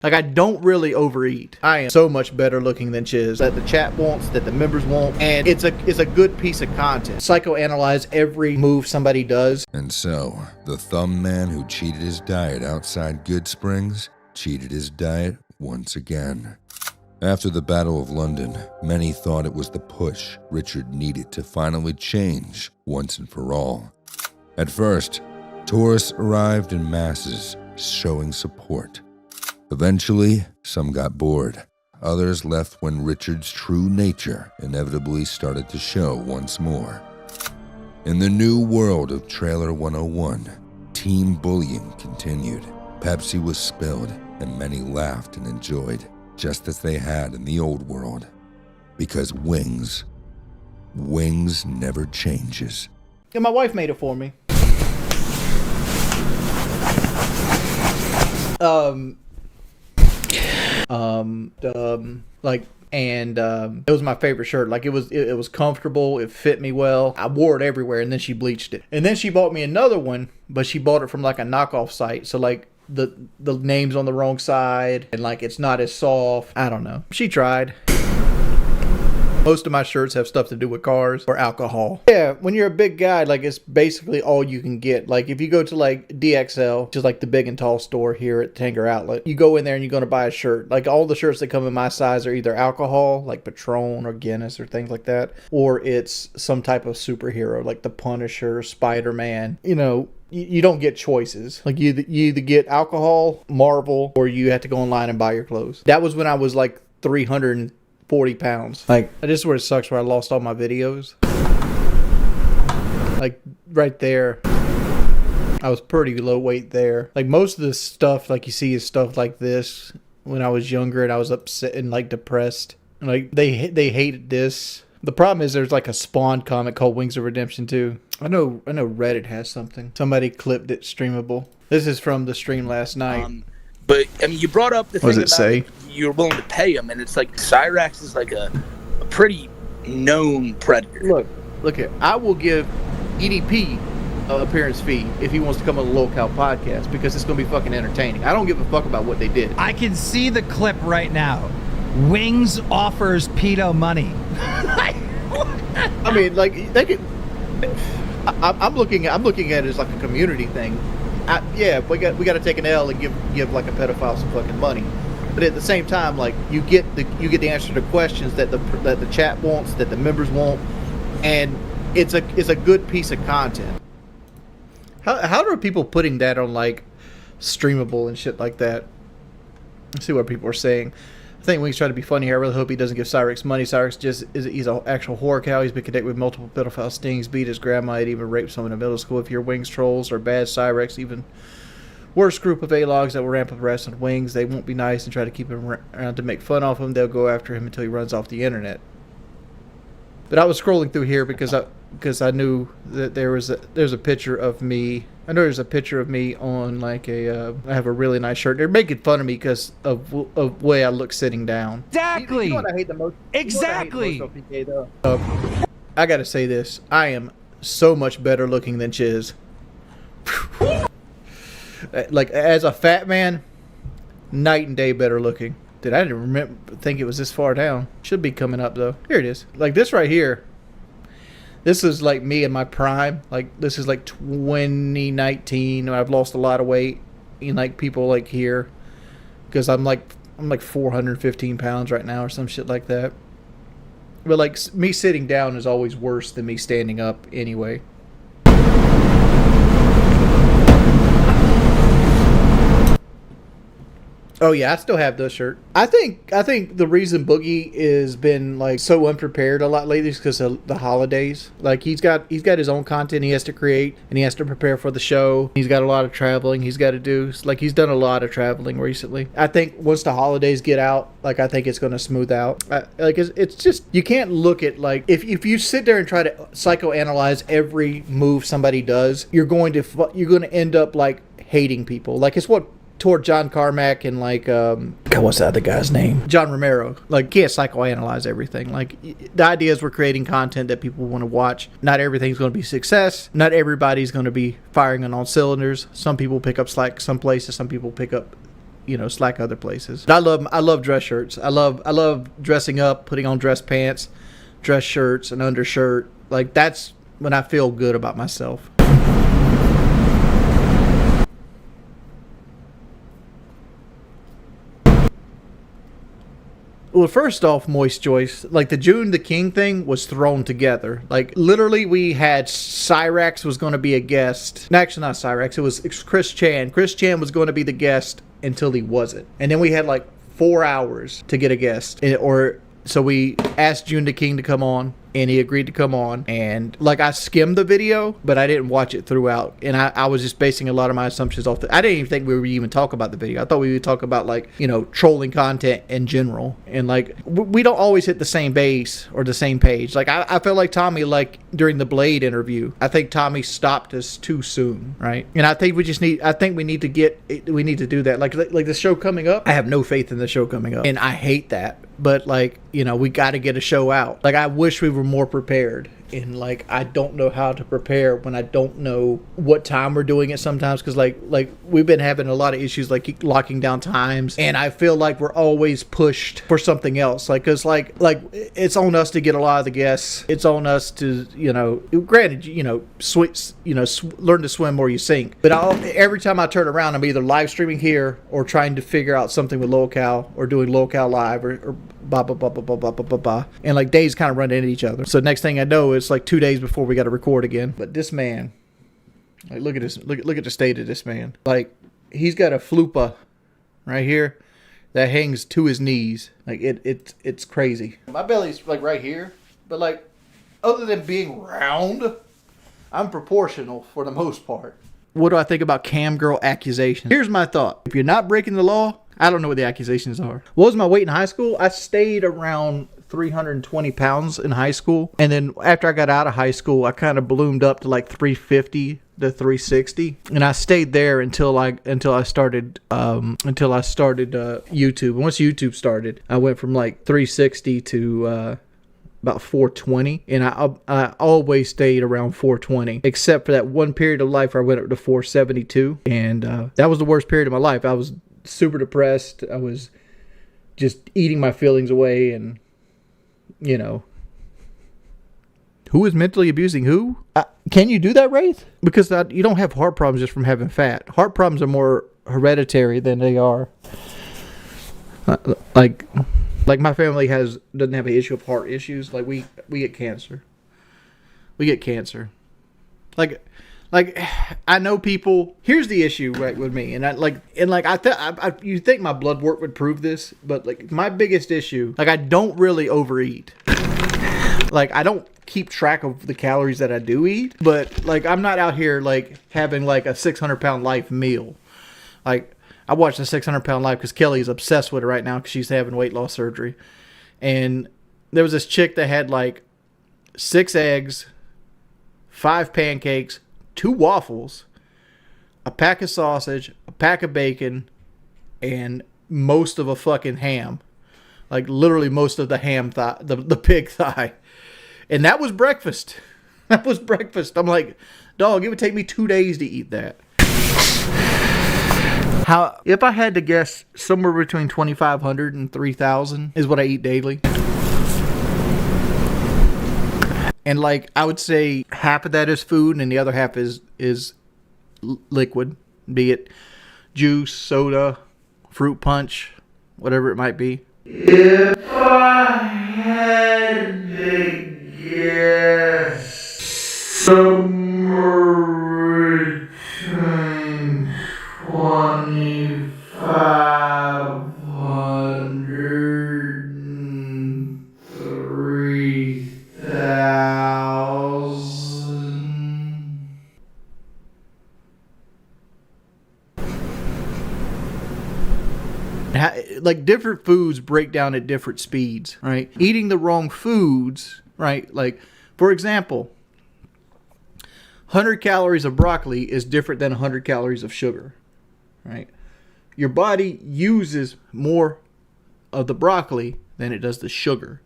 Like, I don't really overeat. I am so much better looking than Chiz. That the chat wants, that the members want, and it's a good piece of content. Psychoanalyze every move somebody does. And so, the thumb man who cheated his diet outside Good Springs cheated his diet once again. After the Battle of London, many thought it was the push Richard needed to finally change once and for all. At first, tourists arrived in masses, showing support. Eventually, some got bored. Others left when Richard's true nature inevitably started to show once more. In the new world of Trailer 101, team bullying continued. Pepsi was spilled, and many laughed and enjoyed, just as they had in the old world. Because Wings never changes. Yeah, my wife made it for me. It was my favorite shirt. Like, it was comfortable, it fit me well. I wore it everywhere, and then she bleached it. And then she bought me another one, but she bought it from like a knockoff site. So like the name's on the wrong side, and like it's not as soft. I don't know. She tried. Most of my shirts have stuff to do with cars or alcohol. Yeah, when you're a big guy, like, it's basically all you can get. Like, if you go to like DXL, which is like the big and tall store here at Tanger Outlet, you go in there and you're going to buy a shirt. Like, all the shirts that come in my size are either alcohol, like Patron or Guinness or things like that, or it's some type of superhero, like the Punisher, Spider-Man. You know, you don't get choices. Like, you either get alcohol, Marvel, or you have to go online and buy your clothes. That was when I was like 340 pounds. Like, this is where it sucks, where I lost all my videos. Like, right there, I was pretty low weight there. Like, most of this stuff, like, you see is stuff like this when I was younger and I was upset and like depressed. And, like, they hated this. The problem is there's like a Spawn comic called Wings of Redemption 2. I know Reddit has something. Somebody clipped it streamable. This is from the stream last night. But, I mean, you brought up the thing about say? You're willing to pay him, and it's like Cyrax is like a pretty known predator. Look here. I will give EDP an appearance fee if he wants to come on the Local podcast, because it's going to be fucking entertaining. I don't give a fuck about what they did. I can see the clip right now. Wings offers pedo money. I mean, like, they could. I'm looking at it as like a community thing. We got to take an L and give like a pedophile some fucking money, but at the same time, like, you get the answer to questions that the chat wants, that the members want, and it's a good piece of content. How are people putting that on like streamable and shit like that? Let's see what people are saying. I think Wings trying to be funny here. I really hope he doesn't give Cyrex money. Cyrex he's an actual horror cow. He's been connected with multiple pedophile stings, beat his grandma, and even raped someone in middle school. If your Wings trolls are bad, Cyrex, even worse group of A-logs that will ramp up harassment on Wings. They won't be nice and try to keep him around to make fun of him. They'll go after him until he runs off the internet. But I was scrolling through here because I knew that there's a picture of me. I know there's a picture of me on like I have a really nice shirt. They're making fun of me because of the way I look sitting down. Exactly. You know what I hate the most? Exactly. You know what I hate the most about PK, though? I gotta say this. I am so much better looking than Chiz. Like, as a fat man, night and day better looking. Dude, I didn't think it was this far down. Should be coming up though. Here it is. Like, this right here. This is like me in my prime. Like, this is like 2019. I've lost a lot of weight. And like, people like here, because I'm like 415 pounds right now or some shit like that. But like, me sitting down is always worse than me standing up anyway. Oh yeah, I still have this shirt. I think the reason Boogie has been like so unprepared a lot lately is because of the holidays. Like, he's got his own content he has to create, and he has to prepare for the show. He's got a lot of traveling he's got to do. Like, he's done a lot of traveling recently. I think once the holidays get out, like, I think it's going to smooth out. Like, it's just, you can't look at, like, if you sit there and try to psychoanalyze every move somebody does, you're going to end up like hating people. Like, it's what toward John Carmack and like God, what's the other guy's name? John Romero. Like, can't psychoanalyze everything. Like, the idea is we're creating content that people want to watch. Not everything's going to be success. Not everybody's going to be firing on all cylinders. Some people pick up slack some places. Some people pick up, slack other places. I love dress shirts. I love dressing up, putting on dress pants, dress shirts, and undershirt. Like, that's when I feel good about myself. Well, first off, Moist Joyce, like the June the King thing was thrown together. Like, literally, we had Cyrax was going to be a guest. Actually, not Cyrax. It was Chris Chan. Chris Chan was going to be the guest until he wasn't. And then we had like 4 hours to get a guest. So we asked June the King to come on, and he agreed to come on. And like, I skimmed the video, but I didn't watch it throughout. And I was just basing a lot of my assumptions off I didn't even think we would even talk about the video. I thought we would talk about, like, trolling content in general. And like, we don't always hit the same base or the same page. Like, I felt like Tommy, like during the Blade interview, I think Tommy stopped us too soon, right? And I think we need to do that. Like the show coming up, I have no faith in the show coming up, and I hate that. But like, we got to get a show out. Like, I wish we were more prepared. And like, I don't know how to prepare when I don't know what time we're doing it sometimes. Because like we've been having a lot of issues, like locking down times. And I feel like we're always pushed for something else. Like, because like it's on us to get a lot of the guests. It's on us to, granted, learn to swim or you sink. But every time I turn around, I'm either live streaming here or trying to figure out something with LocalCal or doing LocalCal live or blah, blah, blah, blah, blah, blah, blah, blah, blah. And like, days kind of run into each other. So next thing I know, it's like 2 days before we got to record again. But this man, like, look at this, look at the state of this man. Like, he's got a flupa right here that hangs to his knees. Like, it's crazy. My belly's like right here, but like, other than being round, I'm proportional for the most part. What do I think about cam girl accusations? Here's my thought. If you're not breaking the law, I don't know what the accusations are. What was my weight in high school? I stayed around 320 pounds in high school. And then after I got out of high school, I kind of ballooned up to like 350 to 360. And I stayed there until I started YouTube. And once YouTube started, I went from like 360 to about 420, and I always stayed around 420, except for that one period of life where I went up to 472, and that was the worst period of my life. I was super depressed. I was just eating my feelings away, and who is mentally abusing who? Can you do that, Wraith? Because you don't have heart problems just from having fat. Heart problems are more hereditary than they are like my family doesn't have an issue of heart issues. Like, we get cancer. We get cancer. Like I know people. Here's the issue, right, with me, and you think my blood work would prove this, but like, my biggest issue, like, I don't really overeat. Like, I don't keep track of the calories that I do eat, but like, I'm not out here like having like a 600-pound life meal. Like, I watched the 600-pound life because Kelly's obsessed with it right now because she's having weight loss surgery. And there was this chick that had like 6 eggs, 5 pancakes, 2 waffles, a pack of sausage, a pack of bacon, and most of a fucking ham. Like, literally most of the ham thigh, the pig thigh. And that was breakfast. That was breakfast. I'm like, dog, it would take me 2 days to eat that. If I had to guess, somewhere between 2,500 and 3,000 is what I eat daily. And like, I would say half of that is food and the other half is liquid, be it juice, soda, fruit punch, whatever it might be. If I had to guess, somewhere between 2,500 and 3,000. Like, different foods break down at different speeds, right? Eating the wrong foods, right? Like, for example, 100 calories of broccoli is different than 100 calories of sugar. Right? Your body uses more of the broccoli than it does the sugar.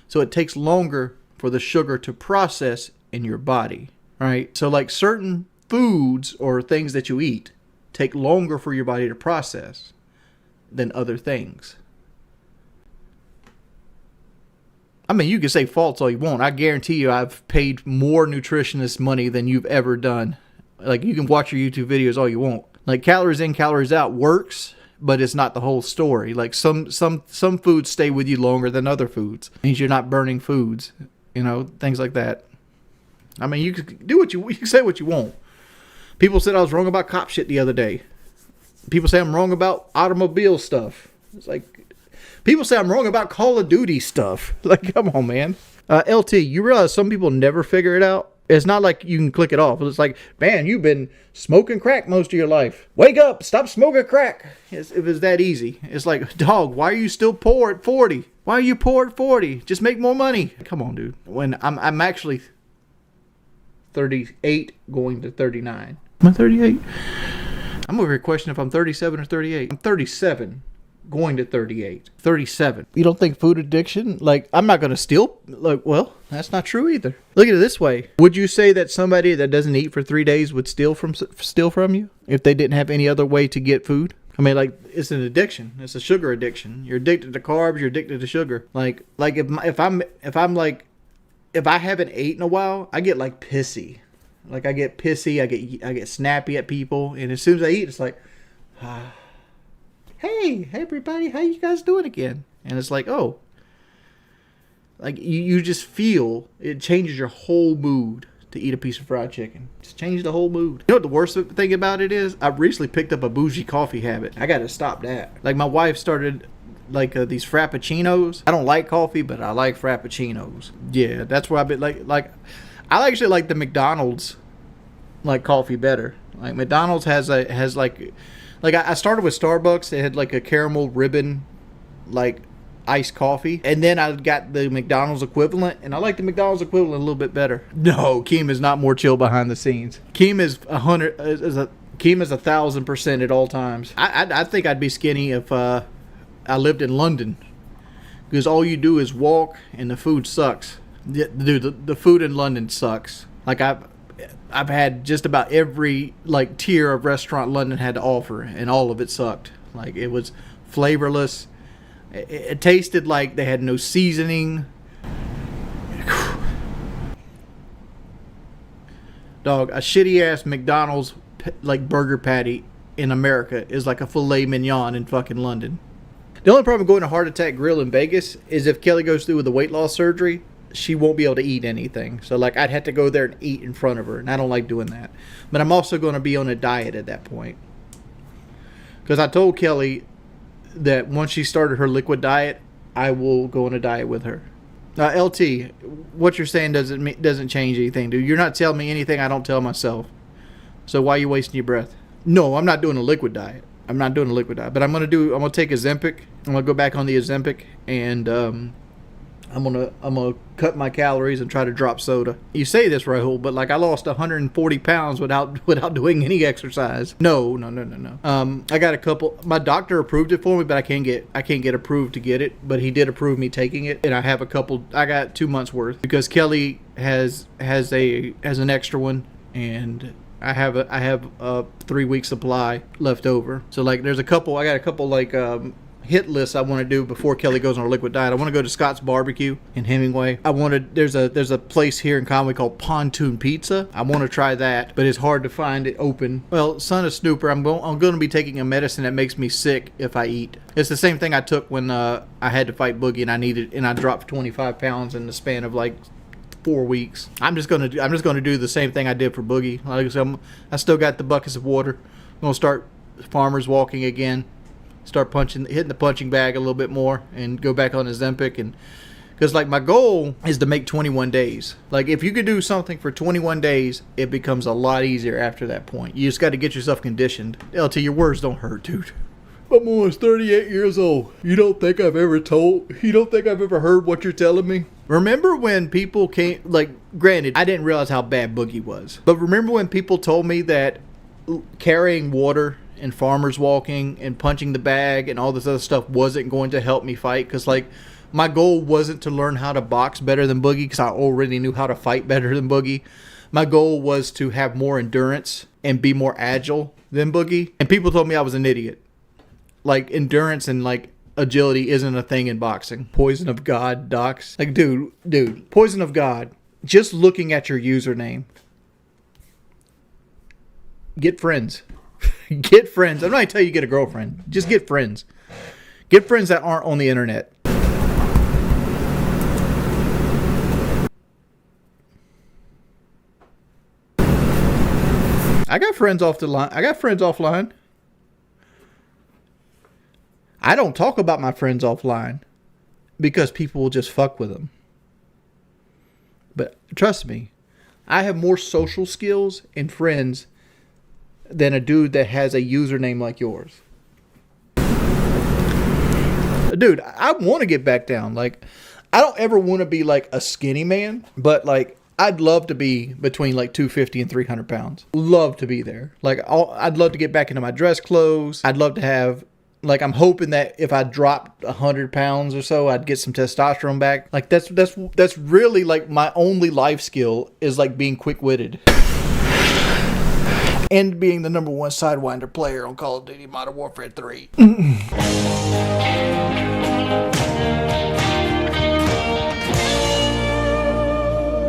So it takes longer for the sugar to process in your body. Right? So like, certain foods or things that you eat take longer for your body to process. than other things. I mean, you can say faults all you want. I guarantee you I've paid more nutritionists money than you've ever done. Like, you can watch your YouTube videos all you want. Like, calories in, calories out works, but it's not the whole story. Like, some foods stay with you longer than other foods. It means you're not burning foods, you know, things like that. I mean, you can do you can say what you want. People said I was wrong about cop shit the other day. People say I'm wrong about automobile stuff. It's like, people say I'm wrong about Call of Duty stuff. Like, come on, man. LT, you realize some people never figure it out? It's not like you can click it off. It's like, man, you've been smoking crack most of your life. Wake up, stop smoking crack. It was that easy. It's like, dog, why are you still poor at 40? Why are you poor at 40? Just make more money. Come on, dude. When I'm actually 38 going to 39. Am I 38? I'm over here questioning if I'm 37 or 38. I'm 37 going to 38. 37. You don't think food addiction, like, I'm not going to steal? Like, well, that's not true either. Look at it this way. Would you say that somebody that doesn't eat for 3 days would steal from you if they didn't have any other way to get food? I mean, like, it's an addiction. It's a sugar addiction. You're addicted to carbs. You're addicted to sugar. Like if I haven't ate in a while, I get like pissy. Like, I get pissy. I get snappy at people, and as soon as I eat, it's like, hey everybody, how you guys doing again? And it's like, oh, like you just feel it changes your whole mood to eat a piece of fried chicken. Just change the whole mood. You know what the worst thing about it is? I recently picked up a bougie coffee habit. I got to stop that. Like, my wife started like these frappuccinos. I don't like coffee, but I like frappuccinos. Yeah, that's where I've been like I actually like the McDonald's like coffee better. Like, McDonald's has like I started with Starbucks. They had like a caramel ribbon like iced coffee, and then I got the McDonald's equivalent, and I like the McDonald's equivalent a little bit better. No, Keem is not more chill behind the scenes. Keem is 1,000% at all times. I think I'd be skinny if I lived in London, because all you do is walk and the food sucks. Dude, the food in London sucks. Like, I've had just about every like tier of restaurant London had to offer, and all of it sucked. Like, it was flavorless. It tasted like they had no seasoning. Dog, a shitty ass McDonald's like burger patty in America is like a filet mignon in fucking London. The only problem going to Heart Attack Grill in Vegas is if Kelly goes through with the weight loss surgery, she won't be able to eat anything. So, like, I'd have to go there and eat in front of her, and I don't like doing that. But I'm also going to be on a diet at that point, because I told Kelly that once she started her liquid diet, I will go on a diet with her. LT, what you're saying doesn't change anything, dude. You're not telling me anything I don't tell myself. So why are you wasting your breath? No, I'm not doing a liquid diet. But I'm gonna take Ozempic. I'm gonna go back on the Ozempic, and I'm gonna cut my calories and try to drop soda. You say this, Rahul, but like, I lost 140 pounds without doing any exercise. No. I got a couple. My doctor approved it for me, but I can't get approved to get it. But he did approve me taking it, and I have a couple. I got 2 months worth, because Kelly has an extra one, and I have a 3-week supply left over. So, like, I got a couple like hit lists I want to do before Kelly goes on a liquid diet. I want to go to Scott's Barbecue in Hemingway. There's a place here in Conway called Pontoon Pizza. I want to try that, but it's hard to find it open. Well, son of Snooper, I'm going to be taking a medicine that makes me sick if I eat. It's the same thing I took when I had to fight Boogie, and I dropped 25 pounds in the span of like 4 weeks. I'm just gonna do the same thing I did for Boogie. Like I said, I still got the buckets of water. I'm gonna start farmers walking again. Start hitting the punching bag a little bit more, and go back on Ozempic, and because like my goal is to make 21 days. Like, if you could do something for 21 days, it becomes a lot easier after that point. You just got to get yourself conditioned. LT, your words don't hurt, dude. I'm almost 38 years old. You don't think I've ever heard what you're telling me? Remember when people came, like, granted, I didn't realize how bad Boogie was, but remember when people told me that carrying water and farmers walking and punching the bag and all this other stuff wasn't going to help me fight? Because, like, my goal wasn't to learn how to box better than Boogie, because I already knew how to fight better than Boogie. My goal was to have more endurance and be more agile than Boogie. And people told me I was an idiot. like endurance and like agility isn't a thing in boxing. Poison of God, docs. Like, dude, poison of God. Just looking at your username. Get friends. Get friends. I'm not going to tell you get a girlfriend. Just get friends. Get friends that aren't on the internet. I got friends off the line. I got friends offline. I don't talk about my friends offline because people will just fuck with them. But trust me, I have more social skills and friends than a dude that has a username like yours. Dude, I want to get back down. Like, I don't ever want to be like a skinny man, but like, I'd love to be between like 250 and 300 pounds. Love to be there. Like, I'd love to get back into my dress clothes. I'd love to have, like, I'm hoping that if I dropped 100 pounds or so, I'd get some testosterone back. Like, that's really like my only life skill is like being quick-witted. And being the #1 Sidewinder player on Call of Duty Modern Warfare 3.